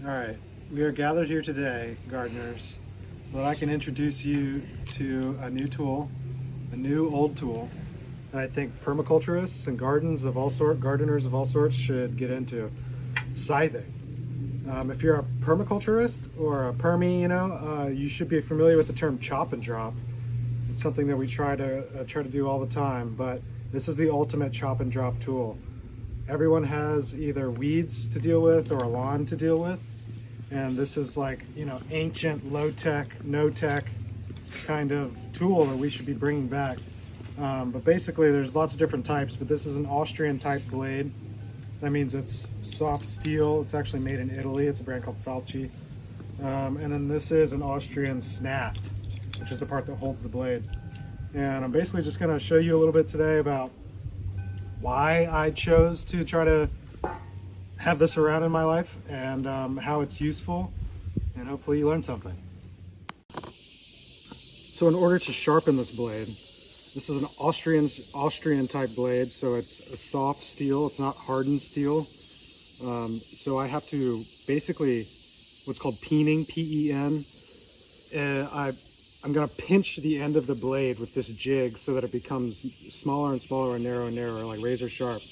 All right, we are gathered here today, gardeners, so that I can introduce you to a new tool, a new old tool that I think permaculturists and gardeners of all sorts should get into. Scything. If you're a permaculturist or a permie, you should be familiar with the term chop and drop. It's something that we try to do all the time, but this is the ultimate chop and drop tool. Everyone has either weeds to deal with or a lawn to deal with. And this is like, ancient, low-tech, no-tech kind of tool that we should be bringing back. But basically there's lots of different types, but this is an Austrian type blade. That means it's soft steel. It's actually made in Italy. It's a brand called Falchi. And then this is an Austrian scythe, which is the part that holds the blade. And I'm basically just gonna show you a little bit today about why I chose to try to have this around in my life and how it's useful, and hopefully you learn something. So in order to sharpen this blade, this is an Austrian type blade, so it's a soft steel, it's not hardened steel. So I have to basically, what's called peening, P-E-N. I'm gonna pinch the end of the blade with this jig so that it becomes smaller and smaller and narrower, like razor sharp.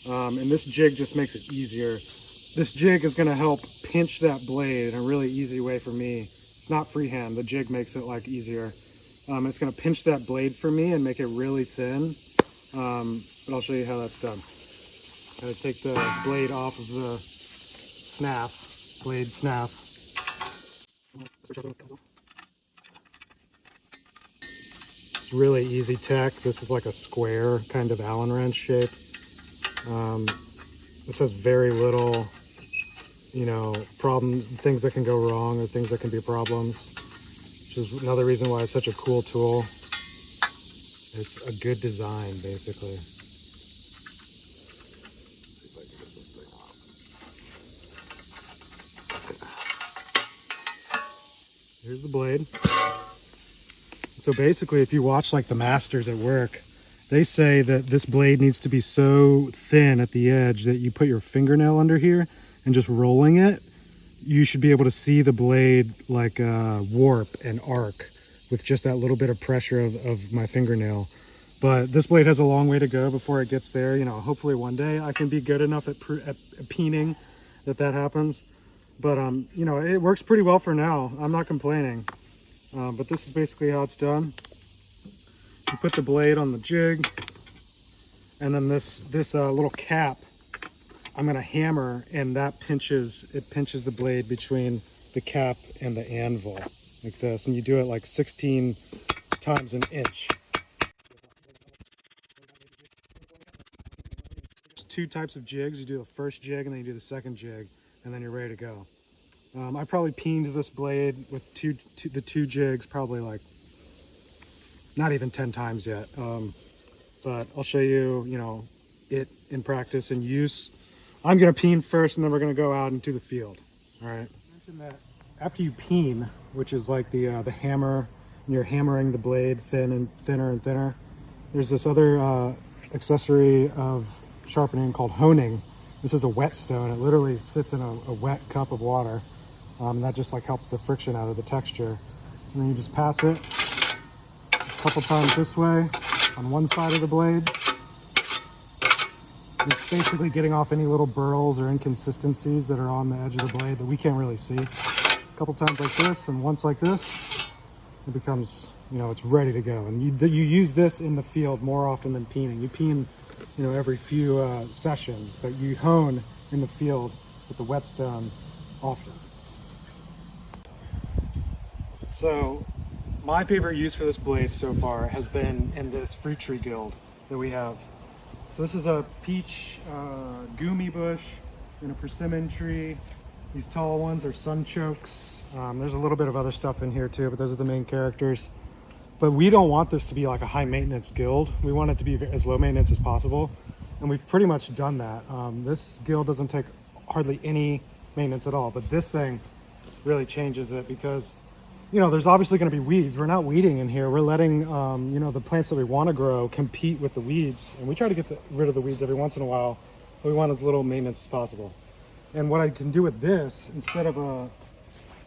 And this jig just makes it easier. This jig is going to help pinch that blade in a really easy way for me. It's not freehand. The jig makes it like easier. It's going to pinch that blade for me and make it really thin. But I'll show you how that's done. I'm going to take the blade off of the blade snap. It's really easy tech. This is like a square kind of Allen wrench shape. This has very little, things that can go wrong or things that can be problems, which is another reason why it's such a cool tool. It's a good design, basically. Let's see if I can get this thing off. Here's the blade. So basically, if you watch like the masters at work, they say that this blade needs to be so thin at the edge that you put your fingernail under here and just rolling it, you should be able to see the blade like warp and arc with just that little bit of pressure of my fingernail. But this blade has a long way to go before it gets there. Hopefully one day I can be good enough at peening that happens. But, it works pretty well for now. I'm not complaining. But this is basically how it's done. You put the blade on the jig, and then this little cap, I'm gonna hammer, and that pinches the blade between the cap and the anvil, like this. And you do it like 16 times an inch. There's two types of jigs. You do the first jig, and then you do the second jig, and then you're ready to go. I probably peened this blade with the two jigs, probably like not even 10 times yet, but I'll show you, it in practice and use. I'm gonna peen first, and then we're gonna go out into the field. All right. I mentioned that after you peen, which is like the hammer, and you're hammering the blade thinner and thinner. There's this other accessory of sharpening called honing. This is a whetstone. It literally sits in a wet cup of water, and that just like helps the friction out of the texture. And then you just pass it a couple times this way on one side of the blade. It's basically getting off any little burls or inconsistencies that are on the edge of the blade that we can't really see. A couple times like this, and once like this, it becomes, it's ready to go. And you use this in the field more often than peening. You peen, every few sessions, but you hone in the field with the whetstone often. So my favorite use for this blade so far has been in this fruit tree guild that we have. So this is a peach gumi bush and a persimmon tree. These tall ones are sunchokes. There's a little bit of other stuff in here too, but those are the main characters. But we don't want this to be like a high maintenance guild. We want it to be as low maintenance as possible. And we've pretty much done that. This guild doesn't take hardly any maintenance at all, but this thing really changes it because there's obviously going to be weeds. We're not weeding in here. We're letting, the plants that we want to grow compete with the weeds. And we try to get rid of the weeds every once in a while, but we want as little maintenance as possible. And what I can do with this, instead of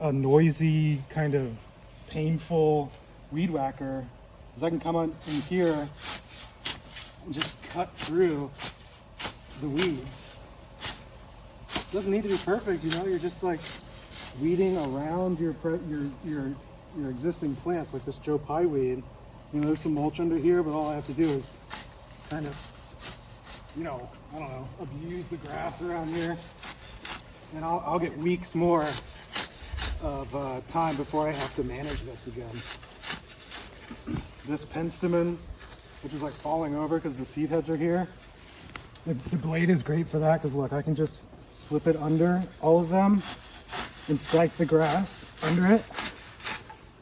a noisy, kind of painful weed whacker, is I can come on in here and just cut through the weeds. It doesn't need to be perfect, you know, you're just like weeding around your existing plants, like this Joe Pye weed. You know, there's some mulch under here, but all I have to do is kind of, you know, I don't know, abuse the grass around here. And I'll get weeks more of time before I have to manage this again. This penstemon, which is like falling over because the seed heads are here. The blade is great for that because look, I can just slip it under all of them and scythe the grass under it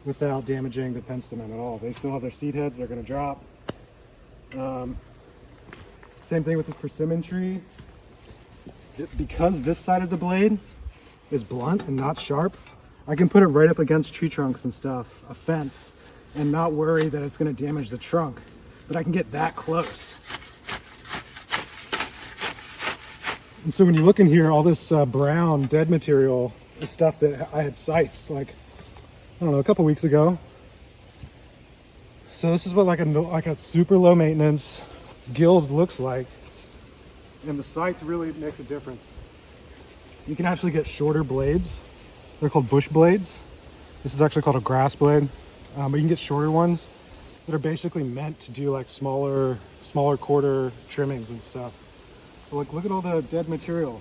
without damaging the penstemon at all. They still have their seed heads, they're going to drop. Same thing with this persimmon tree. Because this side of the blade is blunt and not sharp, I can put it right up against tree trunks and stuff, a fence, and not worry that it's going to damage the trunk. But I can get that close. And so when you look in here, all this brown dead material is stuff that I had scythed like, I don't know, a couple weeks ago. So this is what like a super low maintenance guild looks like. And the scythe really makes a difference. You can actually get shorter blades. They're called bush blades. This is actually called a grass blade. But you can get shorter ones that are basically meant to do like smaller quarter trimmings and stuff. But look at all the dead material.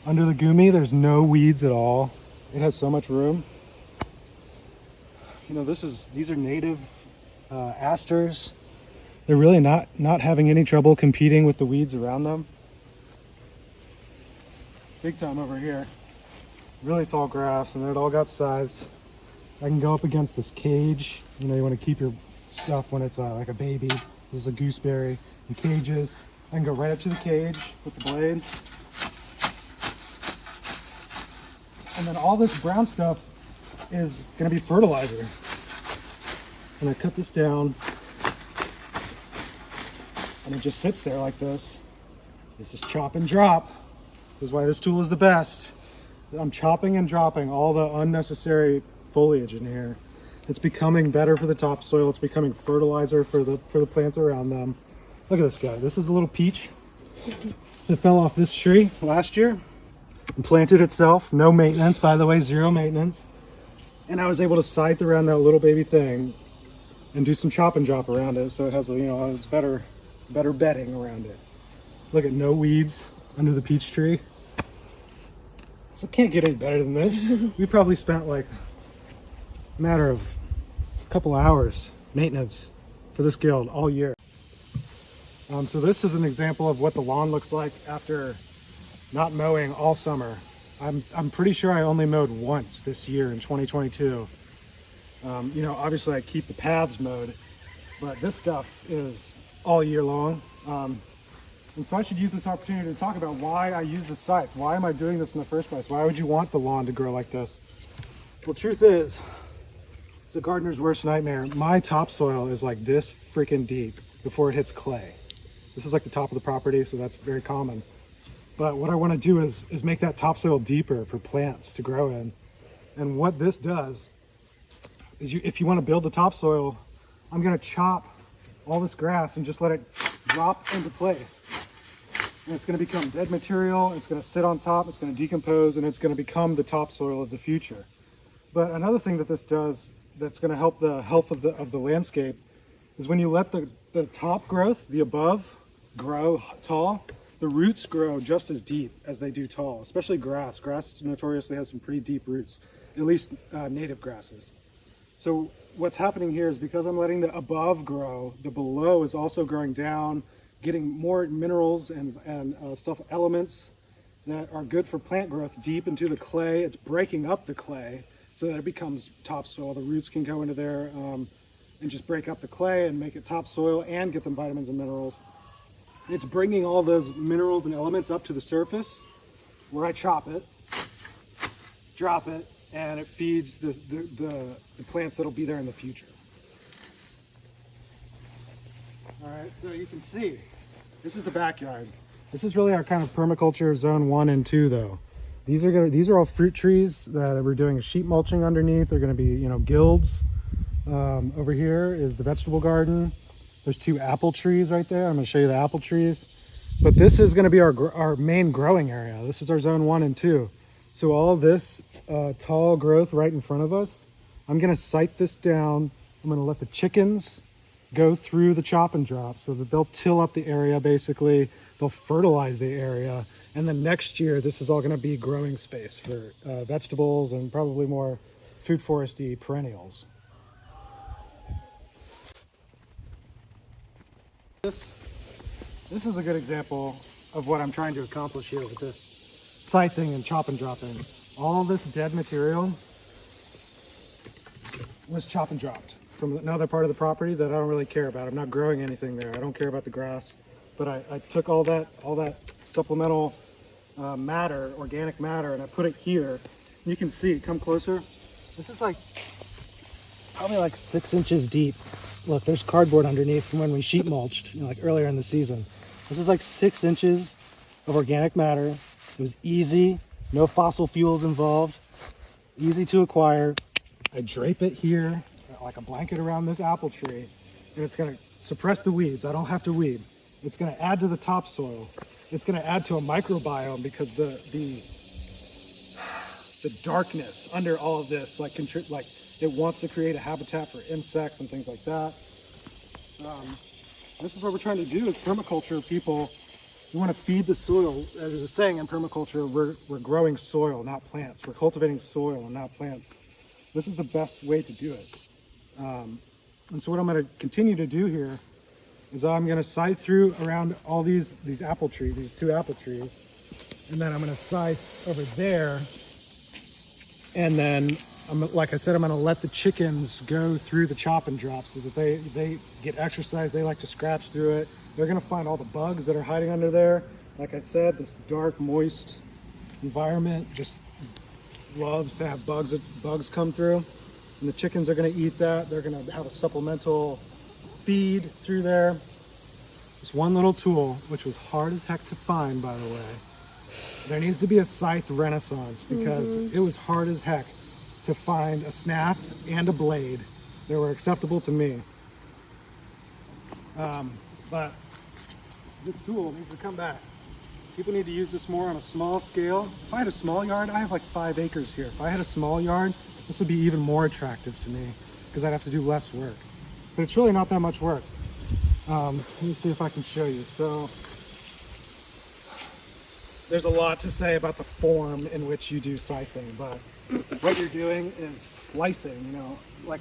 Under the gumi, there's no weeds at all. It has so much room. You know, these are native asters. They're really not having any trouble competing with the weeds around them. Big time over here. Really tall grass, and it all got scythed. I can go up against this cage. You know, you want to keep your stuff when it's like a baby. This is a gooseberry in cages. I can go right up to the cage with the blade. And then all this brown stuff is going to be fertilizer. And I cut this down. And it just sits there like this. This is chop and drop. This is why this tool is the best. I'm chopping and dropping all the unnecessary foliage in here. It's becoming better for the topsoil. It's becoming fertilizer for the plants around them. Look at this guy. This is a little peach that fell off this tree last year and planted itself. No maintenance, by the way, zero maintenance. And I was able to scythe around that little baby thing and do some chop and drop around it, so it has, you know, a better bedding around it. Look at no weeds under the peach tree. So it can't get any better than this. We probably spent like a matter of a couple hours maintenance for this guild all year. So this is an example of what the lawn looks like after not mowing all summer. I'm pretty sure I only mowed once this year in 2022. You know, obviously I keep the paths mowed, but this stuff is all year long. And so I should use this opportunity to talk about why I use the scythe. Why am I doing this in the first place? Why would you want the lawn to grow like this? Well, truth is, it's a gardener's worst nightmare. My topsoil is like this freaking deep before it hits clay. This is like the top of the property, so that's very common. But what I want to do is make that topsoil deeper for plants to grow in. And what this does is, if you want to build the topsoil, I'm going to chop all this grass and just let it drop into place. And it's going to become dead material, it's going to sit on top, it's going to decompose, and it's going to become the topsoil of the future. But another thing that this does that's going to help the health of the landscape is when you let the top growth, the above, grow tall, the roots grow just as deep as they do tall, especially grass. Grass notoriously has some pretty deep roots, at least native grasses. So what's happening here is because I'm letting the above grow, the below is also growing down, getting more minerals and stuff, elements that are good for plant growth deep into the clay. It's breaking up the clay so that it becomes topsoil. The roots can go into there and just break up the clay and make it topsoil and get them vitamins and minerals. It's bringing all those minerals and elements up to the surface where I chop it, drop it, and it feeds the plants that'll be there in the future. All right, so you can see, this is the backyard. This is really our kind of permaculture zone 1 and 2 though. These are all fruit trees that we're doing a sheet mulching underneath. They're going to be, you know, guilds. Over here is the vegetable garden. There's 2 apple trees right there. I'm going to show you the apple trees. But this is going to be our main growing area. This is our zone 1 and 2. So all of this tall growth right in front of us, I'm going to scythe this down. I'm going to let the chickens go through the chop and drop so that they'll till up the area. Basically, they'll fertilize the area. And then next year, this is all going to be growing space for vegetables and probably more food foresty perennials. This is a good example of what I'm trying to accomplish here with this scything and chop and dropping. All this dead material was chop and dropped from another part of the property that I don't really care about. I'm not growing anything there. I don't care about the grass, but I took all that supplemental matter, organic matter, and I put it here. You can see, come closer. This is like probably like 6 inches deep. Look, there's cardboard underneath from when we sheet mulched, you know, like earlier in the season. This is like 6 inches of organic matter. It was easy, no fossil fuels involved, easy to acquire. I drape it here like a blanket around this apple tree, and it's going to suppress the weeds. I don't have to weed. It's going to add to the topsoil. It's going to add to a microbiome because the darkness under all of this, like it wants to create a habitat for insects and things like that. This is what we're trying to do as permaculture people. We want to feed the soil. As there's a saying in permaculture, we're growing soil, not plants. We're cultivating soil and not plants. This is the best way to do it. And so what I'm going to continue to do here is I'm going to scythe through around all these apple trees, these 2 apple trees, and then I'm going to scythe over there, and then like I said, I'm going to let the chickens go through the chop and drop so that they get exercise. They like to scratch through it. They're going to find all the bugs that are hiding under there. Like I said, this dark, moist environment just loves to have bugs come through. And the chickens are going to eat that. They're going to have a supplemental feed through there. This one little tool, which was hard as heck to find, by the way. There needs to be a scythe renaissance because it was hard as heck to find a snath and a blade that were acceptable to me. But this tool needs to come back. People need to use this more on a small scale. If I had a small yard, I have like 5 acres here. If I had a small yard, this would be even more attractive to me because I'd have to do less work. But it's really not that much work. Let me see if I can show you. So there's a lot to say about the form in which you do scything, but what you're doing is slicing, you know, like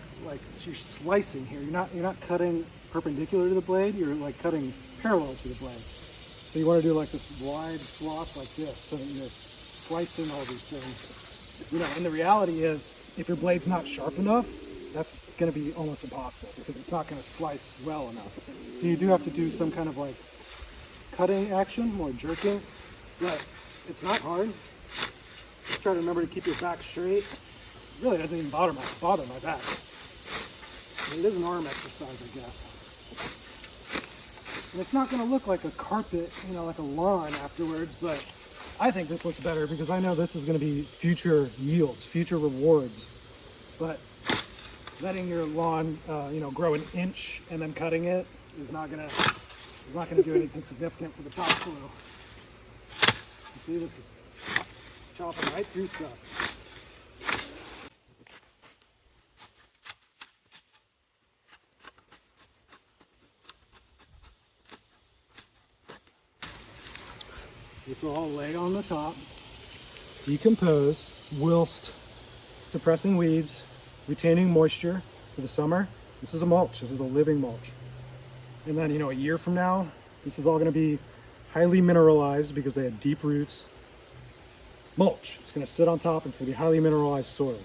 you're slicing here. You're not cutting perpendicular to the blade, you're like cutting parallel to the blade. So you want to do like this wide swath like this, so that you're slicing all these things. You know, and the reality is, if your blade's not sharp enough, that's going to be almost impossible because it's not going to slice well enough. So you do have to do some kind of like cutting action, more jerking, but it's not hard. Just try to remember to keep your back straight. It really doesn't even bother my back. I mean, it is an arm exercise, I guess. And it's not going to look like a carpet, you know, like a lawn afterwards, but I think this looks better because I know this is going to be future yields, future rewards. But letting your lawn, you know, grow an inch and then cutting it is not going to do anything significant for the topsoil. You see, this is chopping right through stuff. This will all lay on the top, decompose, whilst suppressing weeds, retaining moisture for the summer. This is a mulch. This is a living mulch. And then, you know, a year from now, this is all going to be highly mineralized because they had deep roots. Mulch. It's going to sit on top. It's going to be highly mineralized soil.